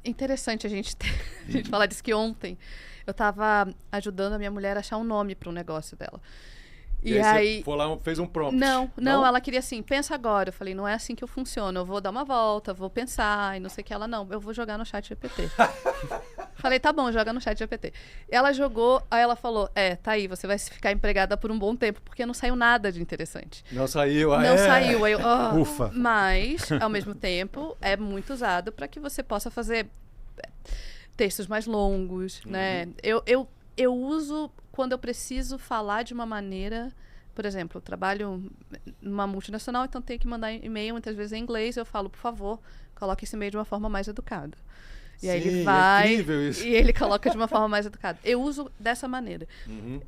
interessante a gente falar disso, que ontem eu estava ajudando a minha mulher a achar um nome para um negócio dela. E aí você foi lá, fez um prompt? Não, ela queria assim, pensa agora. Eu falei, não é assim que eu funciono, eu vou dar uma volta, vou pensar e não sei o que. Ela, não, eu vou jogar no chat GPT. Falei, tá bom, joga no chat GPT. Ela jogou, aí ela falou, tá aí, você vai ficar empregada por um bom tempo, porque não saiu nada de interessante. Não saiu, Não saiu. Aí eu, Ufa. Mas, ao mesmo tempo, é muito usado para que você possa fazer textos mais longos, né? Eu uso quando eu preciso falar de uma maneira... Por exemplo, eu trabalho numa multinacional, então tenho que mandar e-mail, muitas vezes em inglês, eu falo, por favor, coloque esse e-mail de uma forma mais educada. E aí ele vai e ele coloca de uma forma mais educada. Eu uso dessa maneira.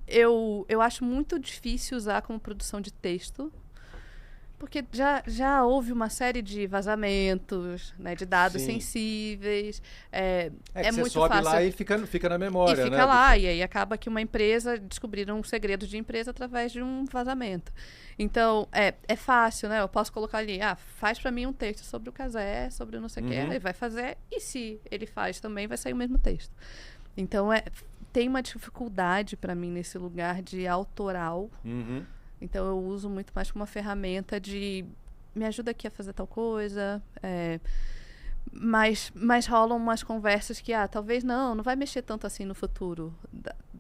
Eu acho muito difícil usar como produção de texto, porque já houve uma série de vazamentos, né, de dados sensíveis. É que muito você sobe fácil. Lá e fica na memória, e fica né? lá, e aí acaba que uma empresa descobriram um segredo de empresa através de um vazamento. Então, é fácil, né? Eu posso colocar ali, faz para mim um texto sobre o Cazé, sobre o não sei o que, ele vai fazer, e se ele faz também, vai sair o mesmo texto. Então, tem uma dificuldade para mim nesse lugar de autoral. Então, eu uso muito mais como uma ferramenta de me ajuda aqui a fazer tal coisa. Mas rolam umas conversas que, talvez não vai mexer tanto assim no futuro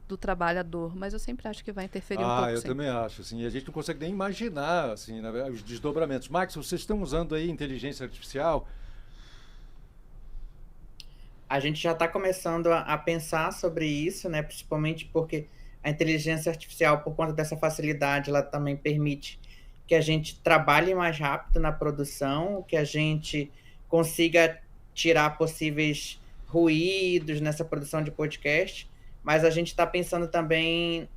do trabalhador. Mas eu sempre acho que vai interferir um pouco. Eu também acho. Assim, a gente não consegue nem imaginar assim, os desdobramentos. Max, vocês estão usando aí inteligência artificial? A gente já está começando a pensar sobre isso, né? Principalmente porque a inteligência artificial, por conta dessa facilidade, ela também permite que a gente trabalhe mais rápido na produção, que a gente consiga tirar possíveis ruídos nessa produção de podcast, mas a gente está pensando também...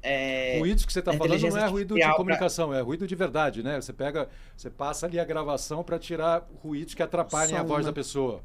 ruídos que você está falando não é ruído de comunicação, é ruído de verdade, né? Você passa ali a gravação para tirar ruídos que atrapalhem a voz da pessoa.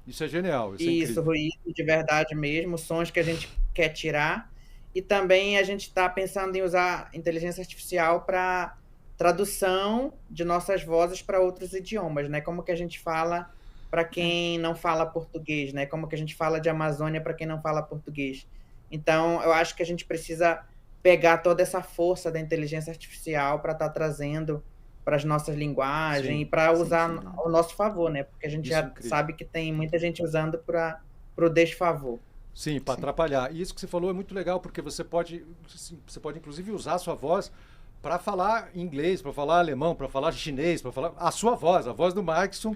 Isso é genial, isso, ruído de verdade mesmo, sons que a gente quer tirar. E também a gente está pensando em usar inteligência artificial para tradução de nossas vozes para outros idiomas, né? Como que a gente fala para quem não fala português, né? Como que a gente fala de Amazônia para quem não fala português. Então, eu acho que a gente precisa pegar toda essa força da inteligência artificial para estar trazendo para as nossas linguagens e para usar ao nosso favor, né? Porque a gente já sabe que tem muita gente usando para o desfavor. Sim, para atrapalhar. E isso que você falou é muito legal, porque você pode inclusive usar a sua voz para falar inglês, para falar alemão, para falar chinês, para falar a sua voz, a voz do Maxson.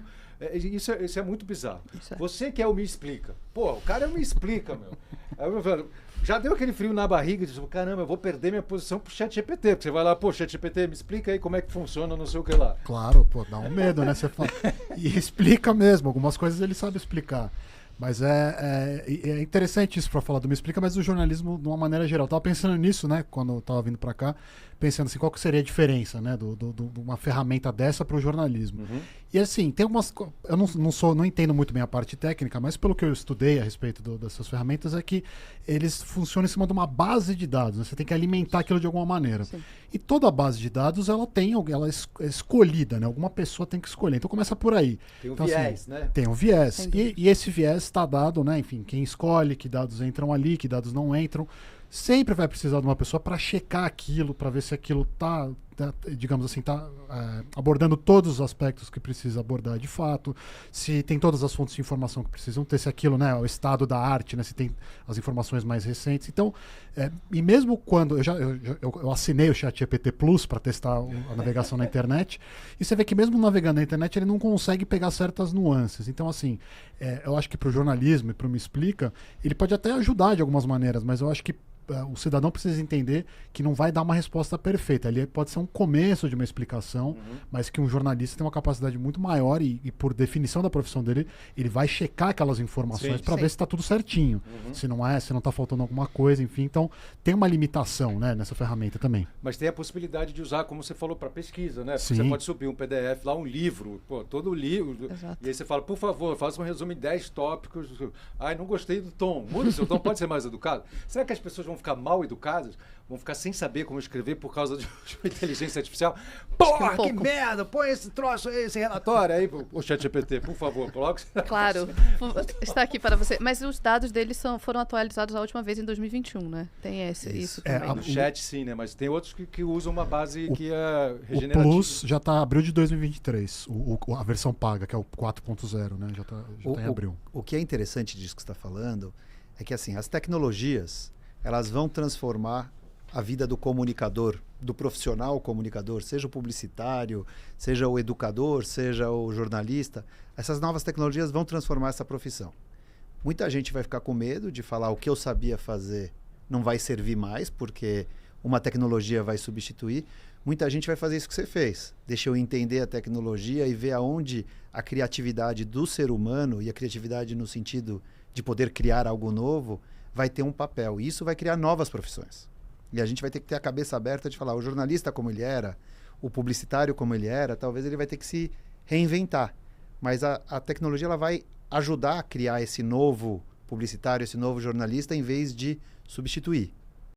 Isso é muito bizarro. Você que é o Me Explica. Pô, o cara é o Me Explica, meu. Já deu aquele frio na barriga, de caramba, eu vou perder minha posição pro ChatGPT, porque você vai lá, ChatGPT, me explica aí como é que funciona, não sei o que lá. Claro, dá um medo, né? Você fala, e explica mesmo, algumas coisas ele sabe explicar. Mas é interessante isso para falar do Me Explica, mas do jornalismo de uma maneira geral. Eu tava pensando nisso, né, quando eu tava vindo para cá, pensando assim, qual que seria a diferença, né, de uma ferramenta dessa para o jornalismo. E assim, tem algumas... Eu não entendo muito bem a parte técnica, mas pelo que eu estudei a respeito dessas ferramentas é que eles funcionam em cima de uma base de dados, né? Você tem que alimentar aquilo de alguma maneira. Sim. E toda a base de dados, ela é escolhida, né? Alguma pessoa tem que escolher. Então começa por aí. Tem um então, viés, assim, né? Tem um viés. E esse viés está dado, né? Enfim, quem escolhe, que dados entram ali, que dados não entram. Sempre vai precisar de uma pessoa para checar aquilo, para ver se aquilo está digamos assim, abordando todos os aspectos que precisa abordar de fato, se tem todas as fontes de informação que precisam ter, se aquilo, né, o estado da arte, né, se tem as informações mais recentes. Então, e mesmo quando eu assinei o ChatGPT Plus para testar a navegação na internet, e você vê que mesmo navegando na internet ele não consegue pegar certas nuances. Então, assim, eu acho que para o jornalismo e para o Me Explica, ele pode até ajudar de algumas maneiras, mas eu acho que o cidadão precisa entender que não vai dar uma resposta perfeita. Ali pode ser um começo de uma explicação, mas que um jornalista tem uma capacidade muito maior e por definição da profissão dele, ele vai checar aquelas informações para ver se está tudo certinho. Se não está faltando alguma coisa, enfim. Então, tem uma limitação, né, nessa ferramenta também. Mas tem a possibilidade de usar, como você falou, para pesquisa, né? Sim. Você pode subir um PDF lá, um livro, todo livro. Exato. E aí você fala, por favor, faça um resumo em 10 tópicos. Ai, não gostei do tom. Muda o seu tom, pode ser mais educado. Será que as pessoas vão ficar mal educadas, vão ficar sem saber como escrever por causa de uma inteligência artificial. Porra, que merda! Põe esse troço aí, esse relatório aí, o ChatGPT, por favor, coloque. Claro, está aqui para você. Mas os dados deles foram atualizados a última vez em 2021, né? Tem isso também. No chat, sim, né? Mas tem outros que usam uma base que é O regenerativa. Plus já está abril de 2023, a versão paga, que é o 4.0, né? Já tá em abril. O que é interessante disso que você está falando é que assim, as tecnologias elas vão transformar a vida do comunicador, do profissional comunicador, seja o publicitário, seja o educador, seja o jornalista. Essas novas tecnologias vão transformar essa profissão. Muita gente vai ficar com medo de falar o que eu sabia fazer não vai servir mais, porque uma tecnologia vai substituir. Muita gente vai fazer isso que você fez. Deixa eu entender a tecnologia e ver aonde a criatividade do ser humano, e a criatividade no sentido de poder criar algo novo, vai ter um papel. E isso vai criar novas profissões. E a gente vai ter que ter a cabeça aberta de falar, o jornalista como ele era, o publicitário como ele era, talvez ele vai ter que se reinventar. Mas a tecnologia ela vai ajudar a criar esse novo publicitário, esse novo jornalista, em vez de substituir.